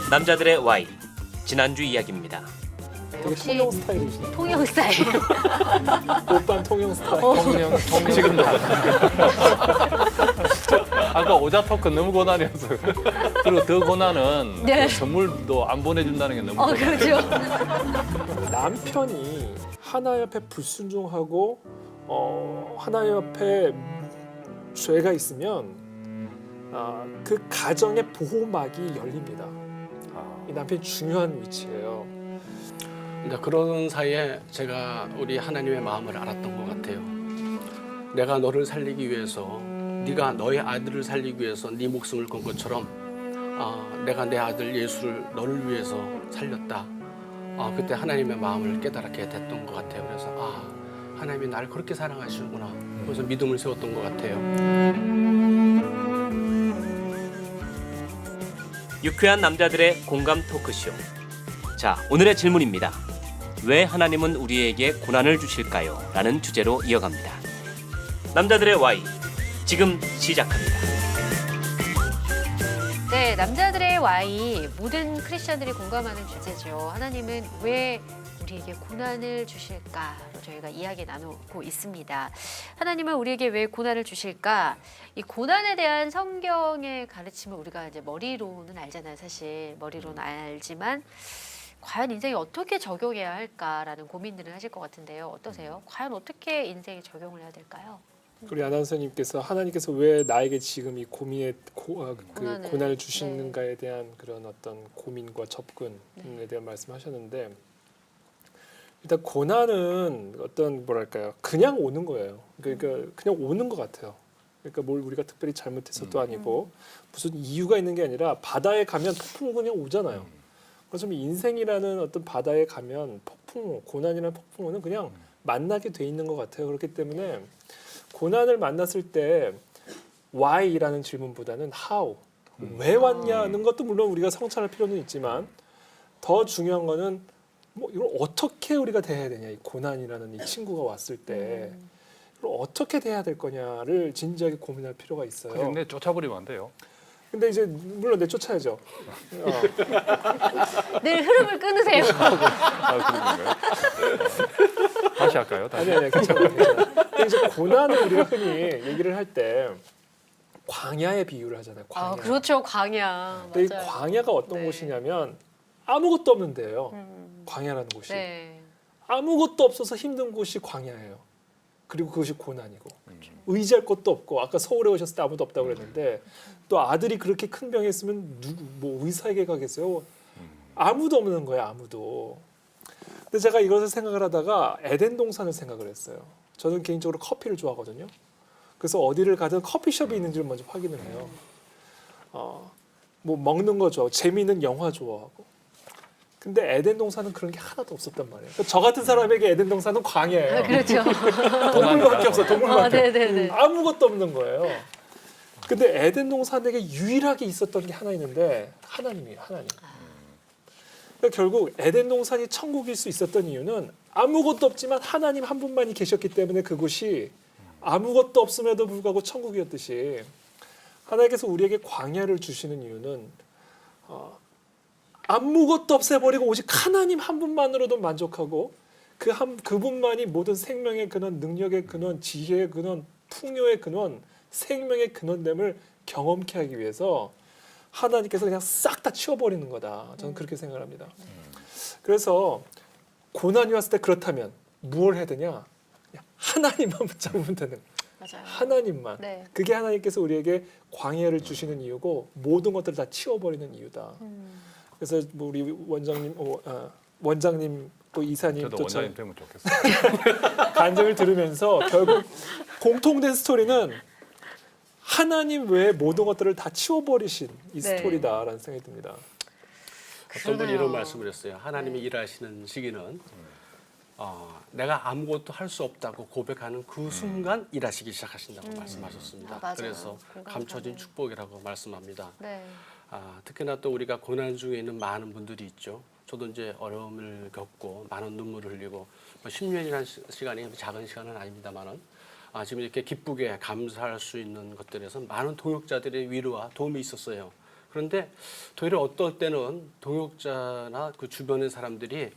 남자들의 Y, 지난주 이야기입니다. 되게 역시 통영 스타일이시네. 통영 스타일. 오빤 통영 스타일. 지금 나. 아까 오자 토크 너무 고난이었어요. 그리고 더 고난은 네. 그 선물도 안 보내준다는 게 너무 고난. 그렇죠. 남편이 하나 옆에 불순종하고 하나 옆에 죄가 있으면 그 가정의 보호막이 열립니다. 이 남편이 중요한 위치예요. 근데 그런 사이에 제가 우리 하나님의 마음을 알았던 것 같아요. 내가 너를 살리기 위해서, 네가 너의 아들을 살리기 위해서 네 목숨을 건 것처럼 내가 내 아들 예수를 너를 위해서 살렸다. 그때 하나님의 마음을 깨달게 됐던 것 같아요. 그래서 하나님이 나를 그렇게 사랑하시는구나. 그래서 믿음을 세웠던 것 같아요. 유쾌한 남자들의 공감 토크쇼. 자, 오늘의 질문입니다. 왜 하나님은 우리에게 고난을 주실까요? 라는 주제로 이어갑니다. 남자들의 Y, 지금 시작합니다. 네, 남자들의 Y, 모든 크리스천들이 공감하는 주제죠. 하나님은 왜 우리에게 고난을 주실까로 저희가 이야기 나누고 있습니다. 하나님은 우리에게 왜 고난을 주실까? 이 고난에 대한 성경의 가르침을 우리가 이제 머리로는 알잖아요. 사실 머리로는 알지만 과연 인생에 어떻게 적용해야 할까라는 고민들을 하실 것 같은데요. 어떠세요? 과연 어떻게 인생에 적용을 해야 될까요? 우리 아나운서님께서 하나님께서 왜 나에게 지금 이 고난을 주시는가에 대한 그런 어떤 고민과 접근에 대한 말씀하셨는데, 일단 고난은 어떤 뭐랄까요, 그냥 오는 거예요. 그러니까 그냥 오는 것 같아요. 그러니까 뭘 우리가 특별히 잘못해서도 아니고 무슨 이유가 있는 게 아니라 바다에 가면 폭풍은 그냥 오잖아요. 그래서 인생이라는 어떤 바다에 가면 고난이라는 폭풍우는 그냥 만나게 돼 있는 것 같아요. 그렇기 때문에 고난을 만났을 때 why라는 질문보다는 how, 왜 왔냐는 것도 물론 우리가 성찰할 필요는 있지만 더 중요한 거는 이걸 어떻게 우리가 대해야 되냐. 이 고난이라는 이 친구가 왔을 때 이걸 어떻게 대해야 될 거냐를 진지하게 고민할 필요가 있어요. 근데 쫓아버리면 안 돼요. 근데 이제 물론 내쫓아야죠. 늘 흐름을 끊으세요. 그런 건가요? 다시 할까요? 다시. 아니 괜찮아요. 근데 이제 고난을 우리가 흔히 얘기를 할 때 광야의 비유를 하잖아요. 광야. 그렇죠. 광야. 근데 이 맞아요. 광야가 어떤 네. 곳이냐면 아무것도 없는 데예요. 광야라는 곳이. 네. 아무것도 없어서 힘든 곳이 광야예요. 그리고 그것이 고난이고 의지할 것도 없고, 아까 서울에 오셨을 때 아무도 없다고 그랬는데 또 아들이 그렇게 큰 병에 있으면 뭐 의사에게 가겠어요? 아무도 없는 거예요. 아무도. 근데 제가 이것을 생각을 하다가 에덴 동산을 생각을 했어요. 저는 개인적으로 커피를 좋아하거든요. 그래서 어디를 가든 커피숍이 있는지를 먼저 확인을 해요. 뭐 먹는 거 좋아하고 재미있는 영화 좋아하고. 근데 에덴 동산은 그런 게 하나도 없었단 말이에요. 그러니까 저 같은 사람에게 에덴 동산은 광야예요. 그렇죠. 동물밖에 없어. 동물밖에. 네네네. 아무것도 없는 거예요. 근데 에덴 동산에게 유일하게 있었던 게 하나 있는데 하나님이에요. 하나님. 그러니까 결국 에덴 동산이 천국일 수 있었던 이유는 아무것도 없지만 하나님 한 분만이 계셨기 때문에 그곳이 아무것도 없음에도 불구하고 천국이었듯이, 하나님께서 우리에게 광야를 주시는 이유는 아무것도 없애버리고 오직 하나님 한 분만으로도 만족하고 그분만이 모든 생명의 근원, 능력의 근원, 지혜의 근원, 풍요의 근원, 생명의 근원됨을 경험케 하기 위해서 하나님께서 그냥 싹 다 치워버리는 거다. 저는 그렇게 생각합니다. 그래서 고난이 왔을 때 그렇다면 무엇을 해야 되냐? 그냥 하나님만 붙잡으면 되는 거예요. 맞아요. 하나님만. 네. 그게 하나님께서 우리에게 광야를 주시는 이유고 모든 것들을 다 치워버리는 이유다. 그래서 뭐 우리 원장님 또 이사님 저도 또 원장님 되면 좋겠어요. 간증을 들으면서 결국 공통된 스토리는 하나님 외에 모든 것들을 다 치워버리신 이 네. 스토리다라는 생각이 듭니다. 어떤 분이 그러네요. 이런 말씀을 했어요. 하나님이 일하시는 시기는 내가 아무것도 할 수 없다고 고백하는 그 순간 일하시기 시작하신다고 말씀하셨습니다. 아, 맞아요. 그래서 공감가네요. 감춰진 축복이라고 말씀합니다. 네. 특히나 또 우리가 고난 중에 있는 많은 분들이 있죠. 저도 이제 어려움을 겪고 많은 눈물을 흘리고 10년이라는 시간이 작은 시간은 아닙니다만은 지금 이렇게 기쁘게 감사할 수 있는 것들에서 많은 동역자들의 위로와 도움이 있었어요. 그런데 도리어 어떨 때는 동역자나 그 주변의 사람들이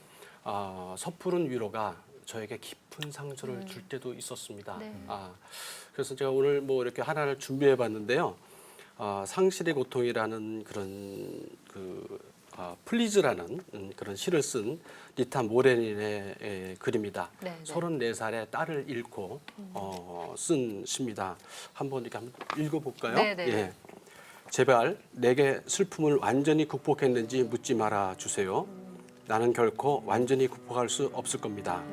섣부른 위로가 저에게 깊은 상처를 줄 때도 있었습니다. 네. 그래서 제가 오늘 뭐 이렇게 하나를 준비해 봤는데요. 상실의 고통이라는 그런 플리즈라는 그런 시를 쓴 리타 모레닌의 글입니다. 네, 네. 34살의 딸을 잃고 쓴 시입니다. 한번 이렇게 한번 읽어볼까요? 네, 네. 예. 제발 내게 슬픔을 완전히 극복했는지 묻지 말아 주세요. 나는 결코 완전히 극복할 수 없을 겁니다.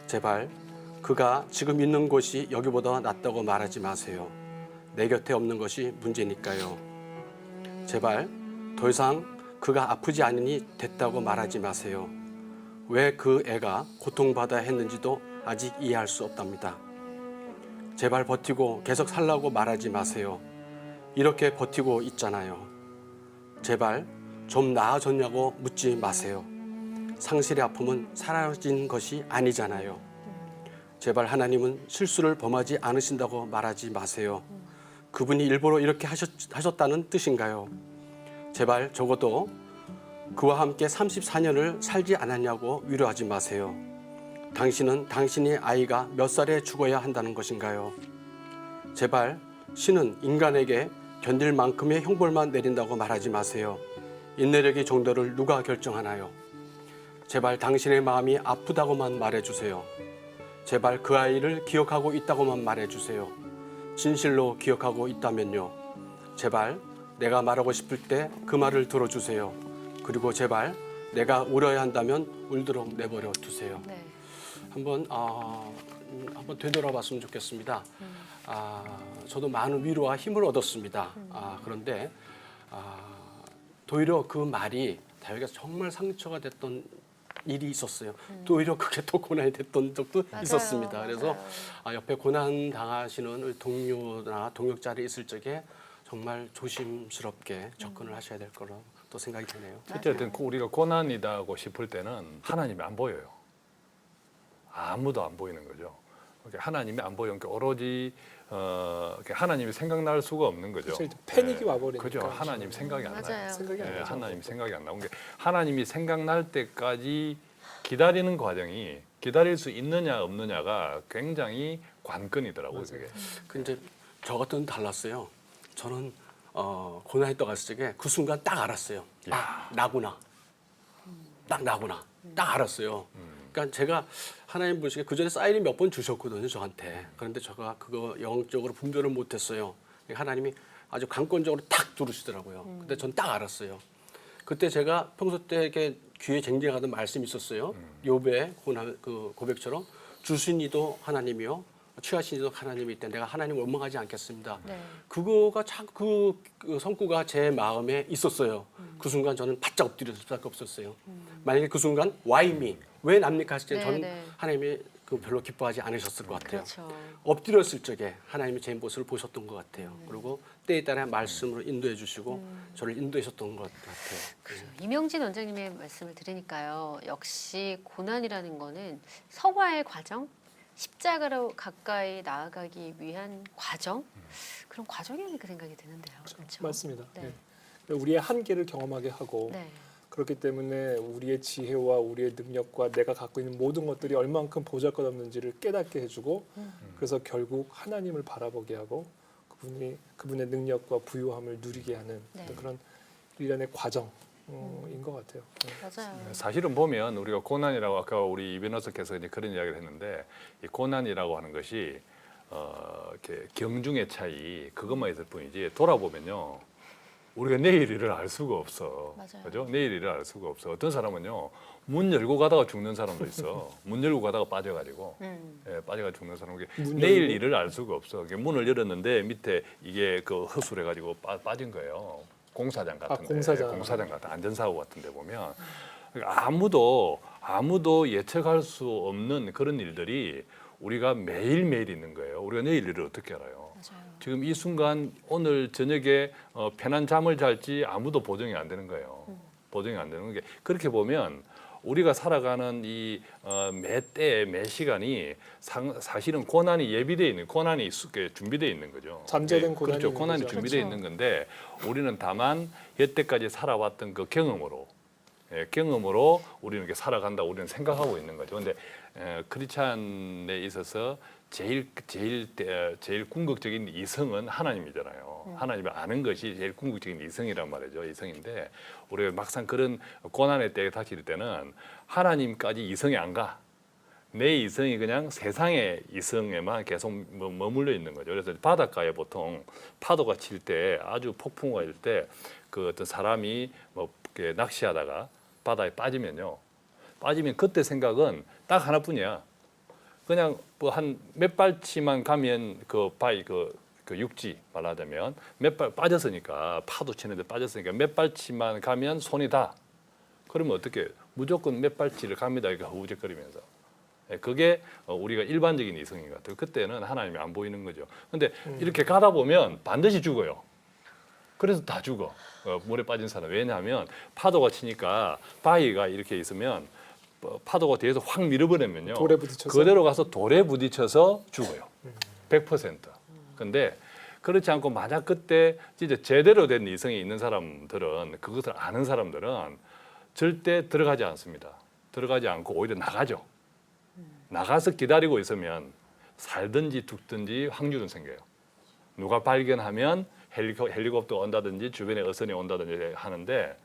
제발 그가 지금 있는 곳이 여기보다 낫다고 말하지 마세요. 내 곁에 없는 것이 문제니까요. 제발 더 이상 그가 아프지 않으니 됐다고 말하지 마세요. 왜 그 애가 고통받아야 했는지도 아직 이해할 수 없답니다. 제발 버티고 계속 살라고 말하지 마세요. 이렇게 버티고 있잖아요. 제발 좀 나아졌냐고 묻지 마세요. 상실의 아픔은 사라진 것이 아니잖아요. 제발 하나님은 실수를 범하지 않으신다고 말하지 마세요. 그분이 일부러 이렇게 하셨다는 뜻인가요? 제발 적어도 그와 함께 34년을 살지 않았냐고 위로하지 마세요. 당신은 당신의 아이가 몇 살에 죽어야 한다는 것인가요? 제발 신은 인간에게 견딜 만큼의 형벌만 내린다고 말하지 마세요. 인내력의 정도를 누가 결정하나요? 제발 당신의 마음이 아프다고만 말해주세요. 제발 그 아이를 기억하고 있다고만 말해주세요. 진실로 기억하고 있다면요. 제발 내가 말하고 싶을 때 그 말을 들어주세요. 그리고 제발 내가 울어야 한다면 울도록 내버려 두세요. 네. 한번 되돌아봤으면 좋겠습니다. 저도 많은 위로와 힘을 얻었습니다. 그런데 오히려 그 말이 다윗에게 정말 상처가 됐던 일이 있었어요. 또 오히려 그게 또 고난이 됐던 적도 맞아요. 있었습니다. 그래서 맞아요. 옆에 고난 당하시는 우리 동료나 동역자리 있을 적에 정말 조심스럽게 접근을 하셔야 될 거라 또 생각이 드네요. 어쨌든 우리가 고난이다고 싶을 때는 하나님이 안 보여요. 아무도 안 보이는 거죠. 그러니까 하나님이 안 보이니까 오로지 하나님이 생각날 수가 없는 거죠. 그렇죠. 패닉이 와버리니까. 그죠. 하나님 생각이 안 나요. 맞아요. 생각이 안 나죠. 하나님 생각이 안 나온 게 하나님이 생각날 때까지 기다리는 과정이 기다릴 수 있느냐 없느냐가 굉장히 관건이더라고요. 그게. 근데 저 같은 달랐어요. 저는 고난이 떠갔을 적에 그 순간 딱 알았어요. 나구나. 딱 나구나. 딱 알았어요. 그러니까 제가 하나님 보시기에 그 전에 사인이 몇 번 주셨거든요, 저한테. 그런데 제가 그거 영적으로 분별을 못했어요. 하나님이 아주 강권적으로 탁 두르시더라고요. 근데 전 딱 알았어요. 그때 제가 평소 때 이렇게 귀에 쟁쟁하던 말씀이 있었어요. 욥의 그 고백처럼 주신이도 하나님이요, 취하신 이도 하나님이 있대. 내가 하나님을 원망하지 않겠습니다. 네. 그거가 참 그 성구가 제 마음에 있었어요. 그 순간 저는 바짝 엎드릴 수밖에 없었어요. 만약에 그 순간 why me? 왜 납니까? 했을 때 네, 저는 네. 하나님이 그 별로 기뻐하지 않으셨을 것 같아요. 그렇죠. 엎드렸을 적에 하나님이 제 모습을 보셨던 것 같아요. 그리고 때에 따라 말씀으로 인도해 주시고 저를 인도하셨던 것 같아요. 이명진 원장님의 말씀을 들으니까요. 역시 고난이라는 거는 성화의 과정, 십자가로 가까이 나아가기 위한 과정, 그런 과정이 아닐까 생각이 드는데요. 그렇죠? 맞습니다. 네. 네. 우리의 한계를 경험하게 하고 네. 그렇기 때문에 우리의 지혜와 우리의 능력과 내가 갖고 있는 모든 것들이 얼만큼 보잘것없는지를 깨닫게 해주고 그래서 결국 하나님을 바라보게 하고 그분의 능력과 부유함을 누리게 하는 네. 어떤 그런 일련의 과정인 것 같아요. 네. 맞아요. 사실은 보면 우리가 고난이라고 아까 우리 이 변호사께서 이제 그런 이야기를 했는데 이 고난이라고 하는 것이 이렇게 경중의 차이 그것만 있을 뿐이지 돌아보면요. 우리가 내일 일을 알 수가 없어. 맞아요. 그죠? 내일 일을 알 수가 없어. 어떤 사람은요. 문 열고 가다가 죽는 사람도 있어. 문 열고 가다가 빠져가지고 빠져가 죽는 사람. 내일 일을 알 수가 없어. 문을 열었는데 밑에 이게 그 허술해가지고 빠진 거예요. 공사장 같은데. 공사장 같은 안전사고 같은데 보면 아무도 아무도 예측할 수 없는 그런 일들이 우리가 매일매일 있는 거예요. 우리가 내일 일을 어떻게 알아요? 맞아요. 지금 이 순간 오늘 저녁에 편한 잠을 잘지 아무도 보정이 안 되는 거예요. 보정이 안 되는 게 그렇게 보면 우리가 살아가는 이 매 때, 매 시간이 사실은 고난이 예비되어 있는, 고난이 준비되어 있는 거죠. 잠재된 고난이 그렇죠. 있는 고난이 거죠. 준비되어 그렇죠. 있는 건데 우리는 다만 여태까지 살아왔던 그 경험으로 경험으로 우리는 이렇게 살아간다 우리는 생각하고 있는 거죠. 근데 크리스찬에 있어서 제일 궁극적인 이성은 하나님이잖아요. 하나님을 아는 것이 제일 궁극적인 이성이란 말이죠. 이성인데 우리가 막상 그런 고난의 때에 닥칠 때는 하나님까지 이성이 안 가. 내 이성이 그냥 세상의 이성에만 계속 머물러 있는 거죠. 그래서 바닷가에 보통 파도가 칠 때 아주 폭풍우가 일 때 그 어떤 사람이 뭐 이렇게 낚시하다가 바다에 빠지면 그때 생각은 딱 하나뿐이야. 그냥 뭐 한 몇 발치만 가면 그 바위 그 육지 말하자면 몇 발 빠졌으니까 파도 치는데 빠졌으니까 몇 발치만 가면 손이 다. 그러면 어떻게 무조건 몇 발치를 갑니다. 이렇게 허우적거리면서. 그게 우리가 일반적인 이성인 것 같아요. 그때는 하나님이 안 보이는 거죠. 근데 이렇게 가다 보면 반드시 죽어요. 그래서 다 죽어. 물에 빠진 사람. 왜냐하면 파도가 치니까 바위가 이렇게 있으면 파도가 뒤에서 확 밀어버리면요. 돌에 부딪혀서? 그대로 가서 돌에 부딪혀서 죽어요. 100%. 근데 그렇지 않고 만약 그때 진짜 제대로 된 이성이 있는 사람들은 그것을 아는 사람들은 절대 들어가지 않습니다. 들어가지 않고 오히려 나가죠. 나가서 기다리고 있으면 살든지 죽든지 확률은 생겨요. 누가 발견하면 헬리콥터 온다든지 주변에 어선이 온다든지 하는데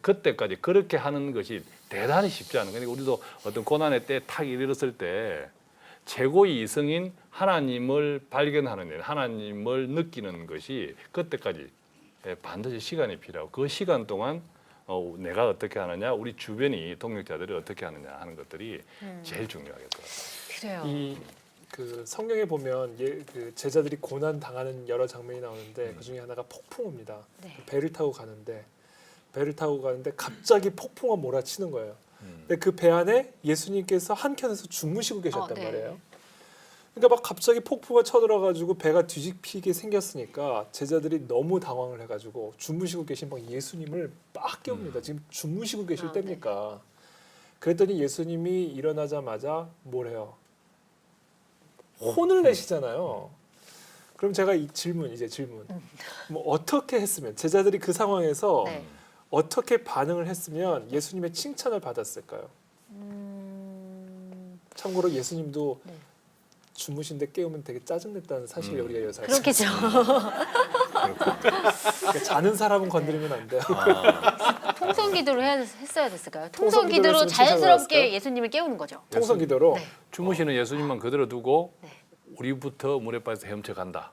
그때까지 그렇게 하는 것이 대단히 쉽지 않은 거예요. 우리도 어떤 고난의 때에 탁 이르렀을 때 최고의 이성인 하나님을 발견하는 일, 하나님을 느끼는 것이 그때까지 반드시 시간이 필요하고 그 시간 동안 내가 어떻게 하느냐, 우리 주변이 동역자들이 어떻게 하느냐 하는 것들이 제일 중요하겠더라고요. 그래요. 이 그 성경에 보면 그 제자들이 고난 당하는 여러 장면이 나오는데 그 중에 하나가 폭풍우입니다. 네. 배를 타고 가는데 갑자기 폭풍우가 몰아치는 거예요. 근데 그 배 안에 예수님께서 한켠에서 주무시고 계셨단 네. 말이에요. 그러니까 막 갑자기 폭풍우가 쳐들어가지고 배가 뒤집히게 생겼으니까 제자들이 너무 당황을 해가지고 주무시고 계신 막 예수님을 막 깨웁니다. 지금 주무시고 계실 때입니까? 그랬더니 예수님이 일어나자마자 뭘 해요? 혼을 내시잖아요. 그럼 제가 이 질문. 뭐 어떻게 했으면 제자들이 그 상황에서 네. 어떻게 반응을 했으면 예수님의 칭찬을 받았을까요? 참고로 예수님도 네. 주무신데 깨우면 되게 짜증냈다는 사실을 우리가 여기서 알수 그렇겠죠. 그러니까 자는 사람은 건드리면 안 돼요. 통성 기도를 했어야 됐을까요? 통성 통성 기도를 기도로 했으면 칭찬을 자연스럽게 받았을까요? 예수님을 깨우는 거죠. 통성 기도로 네. 주무시는 예수님만 그대로 두고 네. 우리부터 물에 빠져서 헤엄쳐 간다.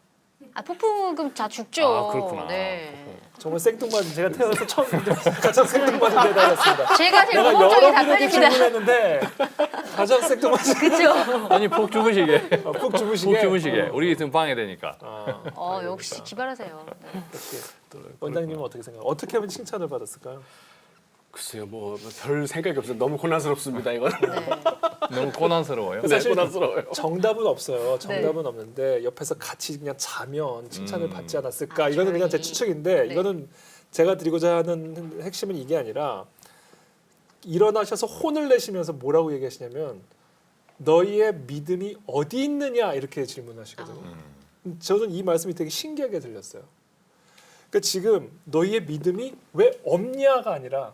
아 폭풍은 그럼 다 죽죠. 아, 그렇구나. 네. 정말 생뚱맞은 제가 태어나서 처음 가장 생뚱맞은 대답이었습니다. 제가 제일 내가 모범적인 여러 분에게 답변입니다. 질문했는데 가장 생뚱맞은 그렇죠. 아니 푹 주무시게. 푹 주무시게. 푹 주무시게. 우리 있으면 방해되니까. 역시 기발하세요. 네. 원장님은 어떻게 생각해요? 어떻게 하면 칭찬을 받았을까요? 글쎄요, 뭐 별 생각이 없어요. 너무 고난스럽습니다. 이건. 네. 너무 고난스러워요. 네, 사실 고난스러워요. 정답은 없어요. 네. 정답은 없는데 옆에서 같이 그냥 자면 칭찬을 받지 않았을까? 아, 이거는 그냥 제 조용히. 추측인데 네. 이거는 제가 드리고자 하는 핵심은 이게 아니라 일어나셔서 혼을 내시면서 뭐라고 얘기하시냐면 너희의 믿음이 어디 있느냐 이렇게 질문하시거든요. 저는 이 말씀이 되게 신기하게 들렸어요. 그러니까 지금 너희의 믿음이 왜 없냐가 아니라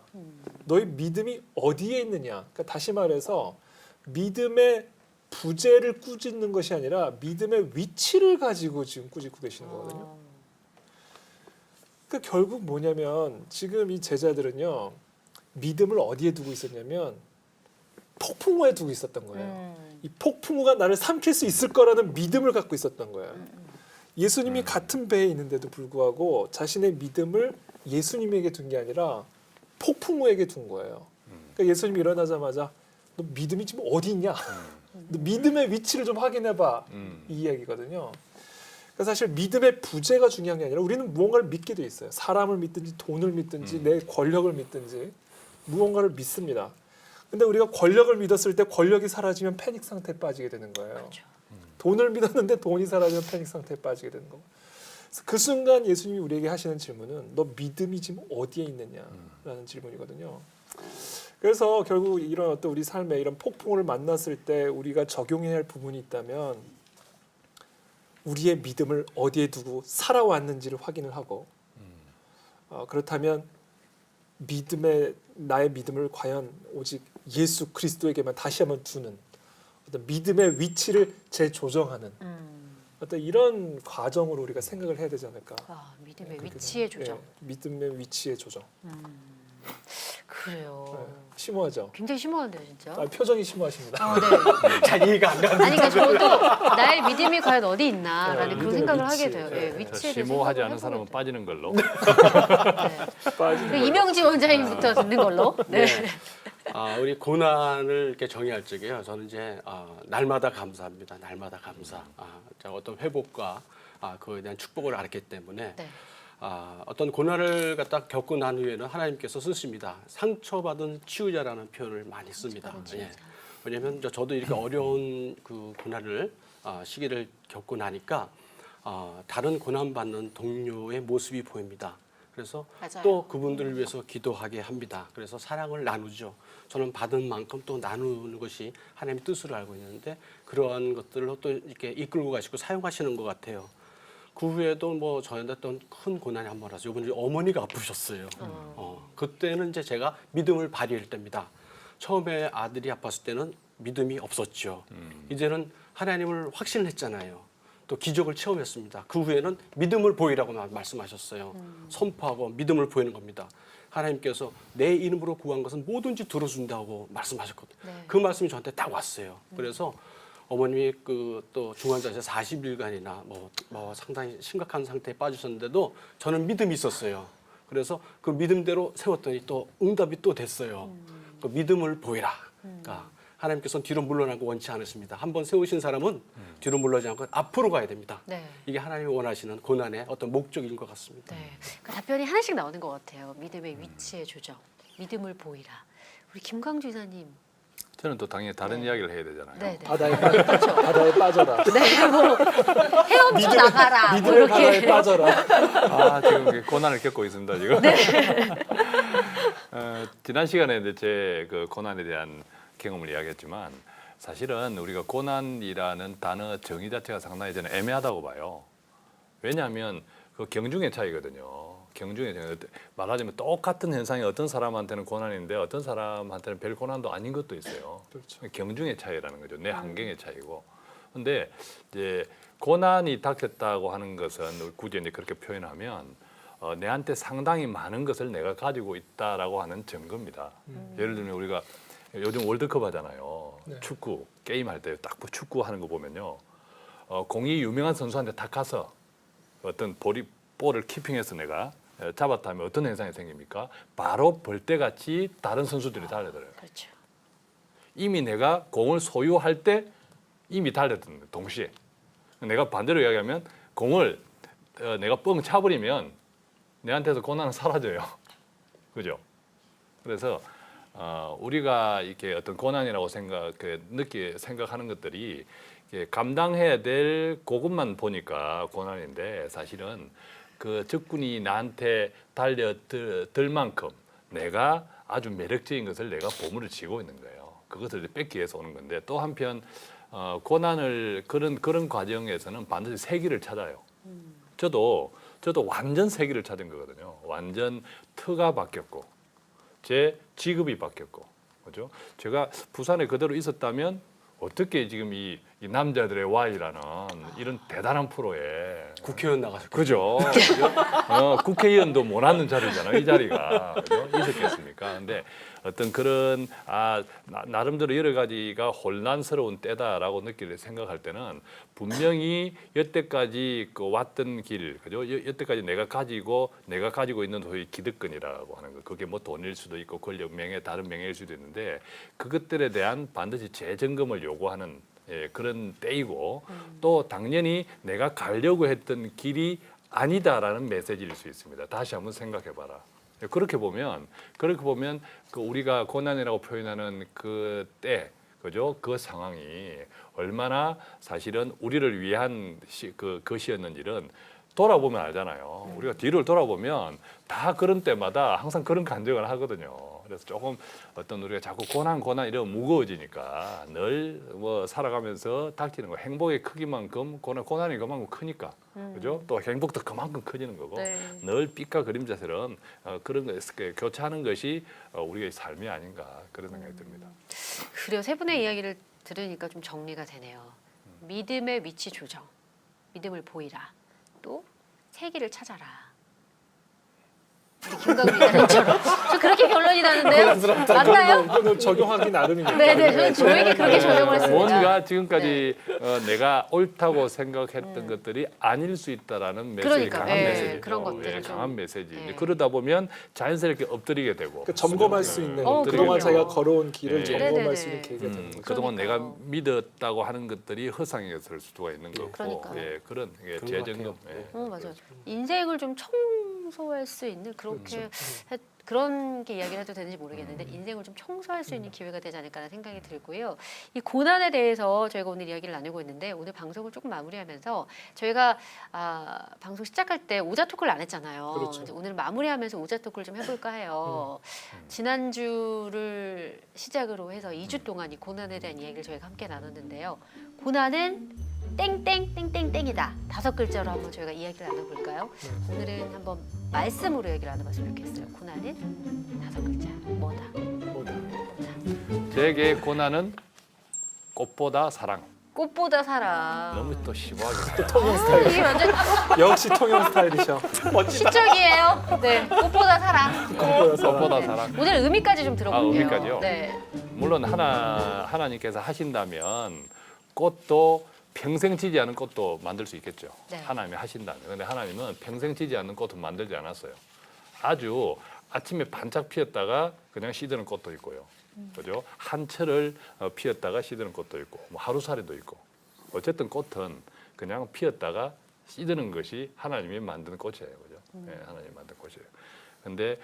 너희 믿음이 어디에 있느냐. 그러니까 다시 말해서 믿음의 부재를 꾸짖는 것이 아니라 믿음의 위치를 가지고 지금 꾸짖고 계시는 거거든요. 그러니까 결국 뭐냐면 지금 이 제자들은요. 믿음을 어디에 두고 있었냐면 폭풍우에 두고 있었던 거예요. 이 폭풍우가 나를 삼킬 수 있을 거라는 믿음을 갖고 있었던 거예요. 예수님이 같은 배에 있는데도 불구하고 자신의 믿음을 예수님에게 둔 게 아니라 폭풍우에게 둔 거예요. 그러니까 예수님이 일어나자마자 너 믿음이 지금 어디 있냐? 너 믿음의 위치를 좀 확인해봐. 이 이야기거든요. 그러니까 사실 믿음의 부재가 중요한 게 아니라 우리는 무언가를 믿게 돼 있어요. 사람을 믿든지 돈을 믿든지 내 권력을 믿든지 무언가를 믿습니다. 근데 우리가 권력을 믿었을 때 권력이 사라지면 패닉 상태에 빠지게 되는 거예요. 그렇죠. 돈을 믿었는데 돈이 사라지면 패닉 상태에 빠지게 되는 거고. 그래서 그 순간 예수님이 우리에게 하시는 질문은 너 믿음이 지금 어디에 있느냐라는 질문이거든요. 그래서 결국 이런 어떤 우리 삶에 이런 폭풍을 만났을 때 우리가 적용해야 할 부분이 있다면 우리의 믿음을 어디에 두고 살아왔는지를 확인을 하고 그렇다면 나의 믿음을 과연 오직 예수 그리스도에게만 다시 한번 두는 어떤 믿음의 위치를 재조정하는 어떤 이런 과정으로 우리가 생각을 해야 되지 않을까. 믿음의 그렇게 위치의 생각- 조정. 예, 믿음의 위치의 조정. 그래요. 예, 심오하죠. 굉장히 심오한데요, 진짜. 표정이 심오하십니다. 네. 잘 이해가 안 가는. 아니 그러니까 저도 나의 믿음이 과연 어디 있나라는 그런 믿음의 생각을 위치. 하게 돼요. 예, 네. 위치에 대해서 심오하지 생각을 않은 사람은 해보게 빠지는 걸로. 돼요. 빠지는 네. 거예요. 이명지 원장님부터 듣는 걸로. 네. 우리 고난을 이렇게 정의할 적에요. 저는 이제 날마다 감사합니다. 날마다 감사. 제가 어떤 회복과 그에 대한 축복을 알았기 때문에 네. 어떤 고난을 갖다 겪고 난 후에는 하나님께서 쓰십니다. 상처받은 치유자라는 표현을 많이 씁니다. 예. 왜냐하면 저도 이렇게 어려운 그 고난을 시기를 겪고 나니까 다른 고난받는 동료의 모습이 보입니다. 그래서 맞아요. 또 그분들을 위해서 기도하게 합니다. 그래서 사랑을 나누죠. 저는 받은 만큼 또 나누는 것이 하나님의 뜻으로 알고 있는데 그러한 것들을 또 이렇게 이끌고 가시고 사용하시는 것 같아요. 그 후에도 뭐 저한테 어떤 큰 고난이 한 번 왔어요. 이번에 어머니가 아프셨어요. 그때는 이제 제가 믿음을 발휘할 때입니다. 처음에 아들이 아팠을 때는 믿음이 없었죠. 이제는 하나님을 확신했잖아요. 또 기적을 체험했습니다. 그 후에는 믿음을 보이라고 말씀하셨어요. 선포하고 믿음을 보이는 겁니다. 하나님께서 내 이름으로 구한 것은 뭐든지 들어준다고 말씀하셨거든요. 네. 그 말씀이 저한테 딱 왔어요. 그래서 어머님이 또 중환자실에 40일간이나 뭐 상당히 심각한 상태에 빠지셨는데도 저는 믿음이 있었어요. 그래서 그 믿음대로 세웠더니 또 응답이 또 됐어요. 그 믿음을 보이라. 그러니까 하나님께서는 뒤로 물러나고 원치 않으십니다. 한번 세우신 사람은 뒤로 물러나지 않고 앞으로 가야 됩니다. 네. 이게 하나님이 원하시는 고난의 어떤 목적인 것 같습니다. 네. 그 답변이 하나씩 나오는 것 같아요. 믿음의 위치의 조정, 믿음을 보이라. 우리 김광주 이사님. 저는 또 당연히 다른 이야기를 해야 되잖아요. 네, 네. 바다에 빠져라. 네, 뭐 헤엄쳐 나가라. 뭐 믿음의 바다에 이렇게. 지금 빠져라. 이렇게 고난을 겪고 있습니다 지금. 지난 시간에 이제 제 그 고난에 대한 경험을 이야기했지만 사실은 우리가 고난이라는 단어 정의 자체가 상당히 저는 애매하다고 봐요. 왜냐하면 그 경중의 차이거든요. 경중의 차이. 말하자면 똑같은 현상이 어떤 사람한테는 고난인데 어떤 사람한테는 별 고난도 아닌 것도 있어요. 그렇죠. 경중의 차이라는 거죠. 내 환경의 차이고. 근데 이제 고난이 닥쳤다고 하는 것은 굳이 이제 그렇게 표현하면 내한테 상당히 많은 것을 내가 가지고 있다라고 하는 증거입니다. 예를 들면 우리가 요즘 월드컵 하잖아요. 네. 축구 게임 할 때 딱 축구 하는 거 보면요. 공이 유명한 선수한테 딱 가서 어떤 볼을 키핑해서 내가 잡았다면 어떤 현상이 생깁니까? 바로 벌떼같이 다른 선수들이 달려들어요. 그렇죠. 이미 내가 공을 소유할 때 이미 달려드는 동시에 내가 반대로 이야기하면 공을 내가 뻥 차버리면 내한테서 고난은 사라져요. 그죠? 그래서 우리가 이렇게 어떤 고난이라고 생각하는 것들이 감당해야 될 그것만 보니까 고난인데 사실은 그 적군이 나한테 달려들 만큼 내가 아주 매력적인 것을 내가 보물을 쥐고 있는 거예요. 그것을 뺏기 위해서 오는 건데 또 한편 고난을 그런 과정에서는 반드시 세기를 찾아요. 저도 완전 세기를 찾은 거거든요. 완전 터가 바뀌었고 제 직업이 바뀌었고 그죠? 제가 부산에 그대로 있었다면 어떻게 지금 이 남자들의 Y라는 이런 대단한 프로에 국회의원 나가셨고 그죠? 국회의원도 못 앉는 자리잖아요. 이 자리가 그죠? 있었겠습니까? 근데 어떤 그런 나름대로 여러 가지가 혼란스러운 때다라고 생각할 때는 분명히 여태까지 왔던 길, 그죠? 여태까지 내가 가지고 있는 소위 기득권이라고 하는 거, 그게 뭐 돈일 수도 있고 권력, 명예, 다른 명예일 수도 있는데 그것들에 대한 반드시 재점검을 요구하는 그런 때이고 또 당연히 내가 가려고 했던 길이 아니다라는 메시지일 수 있습니다. 다시 한번 생각해봐라. 그렇게 보면 그 우리가 고난이라고 표현하는 그 때, 그죠? 그 상황이 얼마나 사실은 우리를 위한 것이었는지는 돌아보면 알잖아요. 우리가 뒤를 돌아보면 다 그런 때마다 항상 그런 간증을 하거든요. 그래서 조금 어떤 우리가 자꾸 고난 이러면 무거워지니까 늘 뭐 살아가면서 닥치는 거 행복의 크기만큼 고난이 그만큼 크니까 그죠? 또 행복도 그만큼 커지는 거고 네. 늘 빛과 그림자처럼 그런 거 교차하는 것이 우리의 삶이 아닌가 그런 생각이 듭니다. 그래요. 세 분의 이야기를 들으니까 좀 정리가 되네요. 믿음의 위치 조정, 믿음을 보이라, 또 세기를 찾아라. 우리 김광민 기자님처럼 저 그렇게 결론이 나는데요. 맞나요? 이거는 적용하기 나름이니까. 네네, 저는 저에게 그렇게 적용을 했습니다. 뭔가 지금까지 내가 옳다고 생각했던 것들이 아닐 수 있다라는 메시지, 그러니까, 강한 예, 메시지죠. 그런 것들을 좀, 강한 메시지. 예. 그러다 보면 자연스럽게 엎드리게 되고 그러니까 점검할 수 있는 그럼요. 그동안 자기가 걸어온 길을 예. 점검할 수 네네네. 있는 계기가 되는 거죠. 그동안 그러니까요. 내가 믿었다고 하는 것들이 허상이었을 수가 있는 거고 그러니까요. 예, 그런 그런 것 재점검. 같아요. 예. 맞아요. 인생을 좀 청소할 수 있는 그렇게 그런 게 이야기를 해도 되는지 모르겠는데 인생을 좀 청소할 수 있는 기회가 되지 않을까라는 생각이 들고요. 이 고난에 대해서 저희가 오늘 이야기를 나누고 있는데 오늘 방송을 조금 마무리하면서 저희가 방송 시작할 때 오자 토크를 안 했잖아요. 그렇죠. 이제 오늘 마무리하면서 오자 토크를 좀 해볼까 해요. 지난주를 시작으로 해서 2주 동안 이 고난에 대한 이야기를 저희가 함께 나눴는데요. 고난은 땡땡땡땡땡이다. 5글자로 한번 저희가 이야기를 나눠볼까요? 오늘은 한번 말씀으로 얘기를 나눠봤으면 좋겠어요. 고난은 5글자. 뭐다? 제게 고난은 꽃보다 사랑. 꽃보다 사랑. 너무 또 심오하게. 통영 스타일. 이게 완전 역시 통영 스타일이셔. 멋지다. 시적이에요. 네, 꽃보다 사랑. 꽃보다 네. 사랑. 오늘 의미까지 좀 들어볼게요. 의미까지요? 네. 물론 하나님께서 하신다면 꽃도 평생 지지 않은 꽃도 만들 수 있겠죠. 네. 하나님이 하신다면. 근데 하나님은 평생 지지 않는 꽃도 만들지 않았어요. 아주 아침에 반짝 피었다가 그냥 시드는 꽃도 있고요. 그죠? 한 철을 피었다가 시드는 꽃도 있고, 뭐 하루살이도 있고. 어쨌든 꽃은 그냥 피었다가 시드는 것이 하나님이 만든 꽃이에요. 그죠? 네, 하나님이 만든 꽃이에요. 근데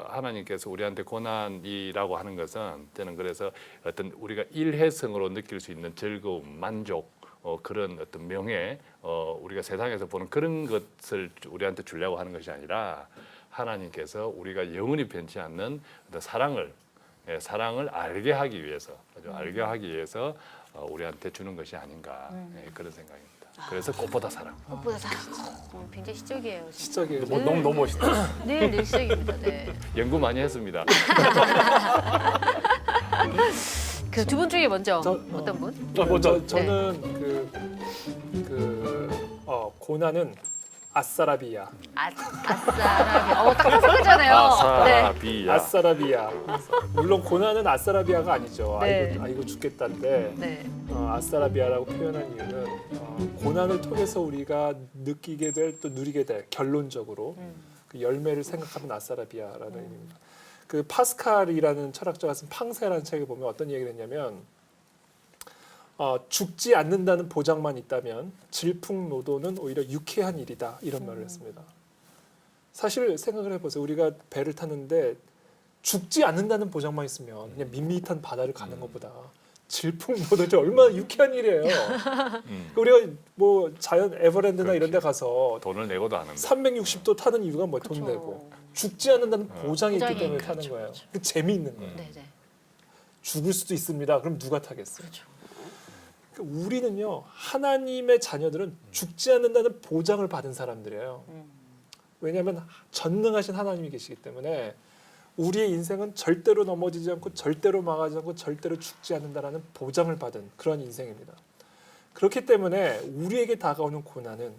하나님께서 우리한테 고난이라고 하는 것은 저는 그래서 어떤 우리가 일회성으로 느낄 수 있는 즐거움, 만족, 그런 어떤 명예, 우리가 세상에서 보는 그런 것을 우리한테 주려고 하는 것이 아니라 하나님께서 우리가 영원히 변치 않는 어떤 사랑을 알게 하기 위해서, 알게 하기 위해서 우리한테 주는 것이 아닌가 그런 생각입니다. 그래서 꽃보다 사랑. 꽃보다 사랑. 굉장히 시적이에요. 진짜. 시작이에요. 너무 멋있다. 늘 시적입니다. 네. 연구 많이 했습니다. 그 두 분 중에 먼저 어떤 분? 저는 고난은 아싸라비아. 아싸라비아. 딱 다섯 글자네요. 네. 아사비야. 아싸라비아. 물론 고난은 아싸라비아가 아니죠. 네. 아이고 죽겠다인데 네. 아싸라비아라고 표현한 이유는 고난을 통해서 우리가 느끼게 될 또 누리게 될 결론적으로 그 열매를 생각하면 아싸라비아라는 의미입니다. 그 파스칼이라는 철학자가 쓴 팡세라는 책을 보면 어떤 얘기를 했냐면 죽지 않는다는 보장만 있다면 질풍노도는 오히려 유쾌한 일이다 이런 말을 했습니다. 사실 생각을 해보세요. 우리가 배를 탔는데 죽지 않는다는 보장만 있으면 그냥 밋밋한 바다를 가는 것보다 질풍노도는 얼마나 유쾌한 일이에요. 우리가 뭐 자연 에버랜드나 이런 데 가서 돈을 내고도 하는데. 360도 타는 이유가 뭐 돈 그쵸. 내고 죽지 않는다는 보장이 있기 때문에 그렇죠. 타는 거예요. 그 재미있는 거예요. 네, 네. 죽을 수도 있습니다. 그럼 누가 타겠어요? 그렇죠. 우리는요, 하나님의 자녀들은 죽지 않는다는 보장을 받은 사람들이에요. 왜냐하면 전능하신 하나님이 계시기 때문에 우리의 인생은 절대로 넘어지지 않고 절대로 망하지 않고 절대로 죽지 않는다라는 보장을 받은 그런 인생입니다. 그렇기 때문에 우리에게 다가오는 고난은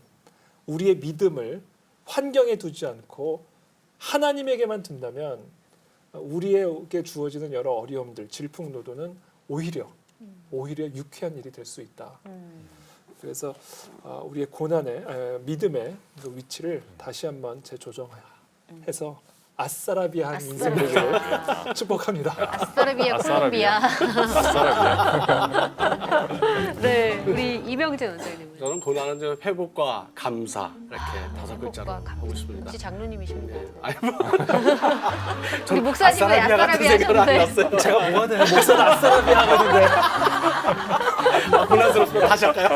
우리의 믿음을 환경에 두지 않고 하나님에게만 둔다면 우리에게 주어지는 여러 어려움들, 질풍노도는 오히려 유쾌한 일이 될 수 있다. 그래서 우리의 고난의 믿음의 그 위치를 다시 한번 재조정해서 아싸라비아한 인생 아싸라비아. 되기를 축복합니다. 아싸라비아 아싸라비아. 콜롬비아. 네, 우리 이명재 원장님은 저는 고난은 좀 회복과 감사 이렇게 5글자로 회복과 감사. 하고 싶습니다. 혹시 장로님이십니까? 네. 아니 뭐 우리 목사님은 아싸라비아 같은 아싸라비아 생각은 안 하셨는데. 났어요. 제가 뭐가 돼요? 목사는 아싸라비아 하거든요. 고난스럽고 다시 할까요?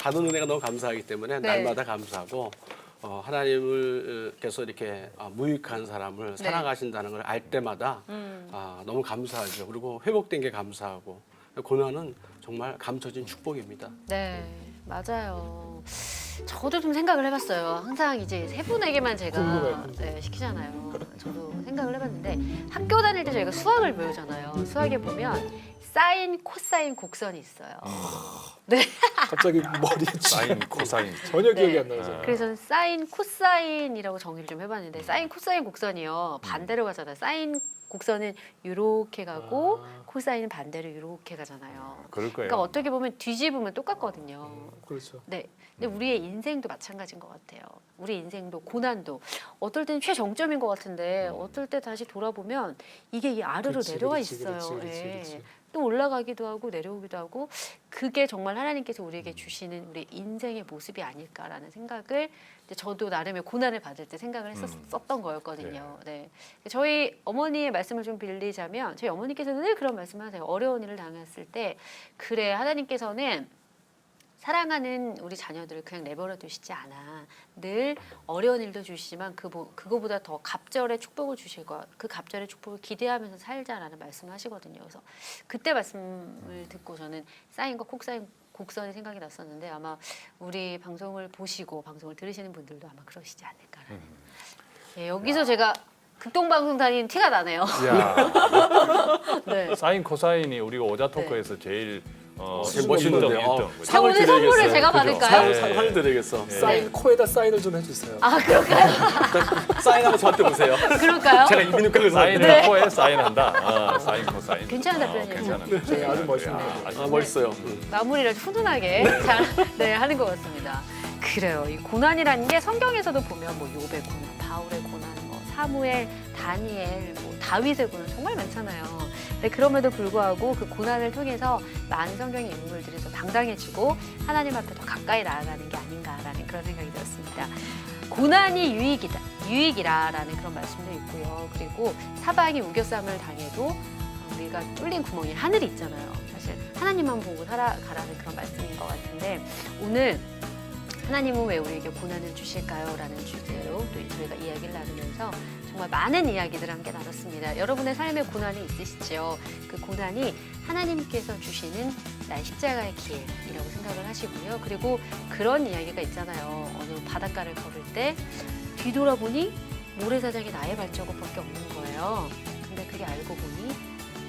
받은 은혜가 너무 감사하기 때문에 네. 날마다 감사하고 하나님께서 이렇게 무익한 사람을 사랑하신다는 걸 알 때마다 너무 감사하죠. 그리고 회복된 게 감사하고 고난은 정말 감춰진 축복입니다. 네, 맞아요. 저도 좀 생각을 해봤어요. 항상 이제 세 분에게만 제가 궁금해요. 네, 시키잖아요. 저도 생각을 해봤는데 학교 다닐 때 저희가 수학을 배우잖아요. 수학에 보면 사인, 코사인, 곡선이 있어요. 네. 갑자기 머리에 사인, 코사인. 전혀 기억이 네. 안 나요. 그래서 사인, 코사인이라고 정의를 좀 해봤는데 사인, 코사인, 곡선이요 반대로 가잖아요. 사인 곡선은 이렇게 가고 코사인은 반대로 이렇게 가잖아요. 그럴 거예요. 그러니까 어떻게 보면 뒤집으면 똑같거든요. 그렇죠. 네. 근데 우리의 인생도 마찬가지인 것 같아요. 우리 인생도 고난도 어떨 때는 최정점인 것 같은데 어떨 때 다시 돌아보면 이게 이 아래로 그렇지, 내려와 그렇지, 있어요. 그렇지, 그렇지, 예. 그렇지. 또 올라가기도 하고 내려오기도 하고 그게 정말 하나님께서 우리에게 주시는 우리 인생의 모습이 아닐까라는 생각을 이제 저도 나름의 고난을 받을 때 생각을 했었던 거였거든요. 네. 저희 어머니의 말씀을 좀 빌리자면 저희 어머니께서는 늘 그런 말씀을 하세요. 어려운 일을 당했을 때 그래 하나님께서는 사랑하는 우리 자녀들을 그냥 내버려 두시지 않아. 늘 어려운 일도 주시지만 그거보다 더 갑절의 축복을 주실 거야. 그 갑절의 축복을 기대하면서 살자라는 말씀을 하시거든요. 그래서 그때 말씀을 듣고 저는 사인과 콕사인 곡선이 생각이 났었는데 아마 우리 방송을 보시고 방송을 들으시는 분들도 아마 그러시지 않을까라는. 예, 여기서 제가 극동방송 다니는 티가 나네요. 야, 네. 사인, 코사인이 우리가 오자 토크에서 제일 제일 멋있던 멋있는데요. 1등. 자, 오늘 선물을 제가 받을까요? 상을 드리겠어. 사인 코에다 사인을 좀 해주세요. 아 그럴까요? 사인하면 저한테 보세요. 그럴까요? 제가 이민욱각을 사인을 코에 사인한다. 사인, 코사인. 괜찮은 답변이에요. 괜찮은. 네, 아주 멋있네요. 멋있어요. 마무리를 훈훈하게 잘 네, 하는 것 같습니다. 그래요. 이 고난이라는 게 성경에서도 보면 뭐 욥의 고난, 바울의 고난, 뭐 사무엘, 다니엘, 뭐 다윗의 고난 정말 많잖아요. 근데 그럼에도 불구하고 그 고난을 통해서 많은 성경의 인물들이 더 당당해지고 하나님 앞에 더 가까이 나아가는 게 아닌가라는 그런 생각이 들었습니다. 고난이 유익이라라는 그런 말씀도 있고요. 그리고 사방이 우겨쌈을 당해도 우리가 뚫린 구멍이 하늘이 있잖아요. 사실 하나님만 보고 살아가라는 그런 말씀인 것 같은데 오늘 하나님은 왜 우리에게 고난을 주실까요? 라는 주제로 또 저희가 이야기를 나누면서 정말 많은 이야기들을 함께 나눴습니다. 여러분의 삶에 고난이 있으시죠? 그 고난이 하나님께서 주시는 나의 십자가의 길이라고 생각을 하시고요. 그리고 그런 이야기가 있잖아요. 어느 바닷가를 걸을 때 뒤돌아보니 모래사장에 나의 발자국밖에 없는 거예요. 근데 그게 알고 보니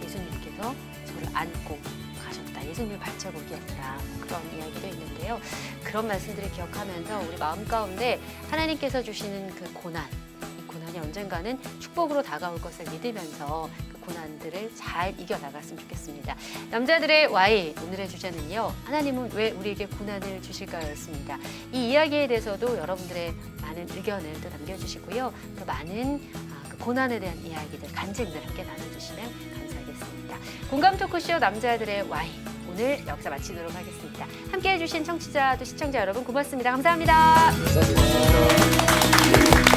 예수님께서 저를 안고 가셨다. 예수님의 발자국이 아니라 그런 이야기도 있는데요. 그런 말씀들을 기억하면서 우리 마음 가운데 하나님께서 주시는 그 고난, 이 고난이 언젠가는 축복으로 다가올 것을 믿으면서 그 고난들을 잘 이겨나갔으면 좋겠습니다. 남자들의 Y 오늘의 주제는요. 하나님은 왜 우리에게 고난을 주실까요? 였습니다. 이 이야기에 대해서도 여러분들의 많은 의견을 또 남겨주시고요. 또 많은 그 고난에 대한 이야기들, 간증들 함께 나눠주시면 감사하겠습니다. 공감 토크쇼 남자들의 Y 오늘 여기서 마치도록 하겠습니다. 함께해 주신 청취자 또 시청자 여러분 고맙습니다. 감사합니다. 감사합니다.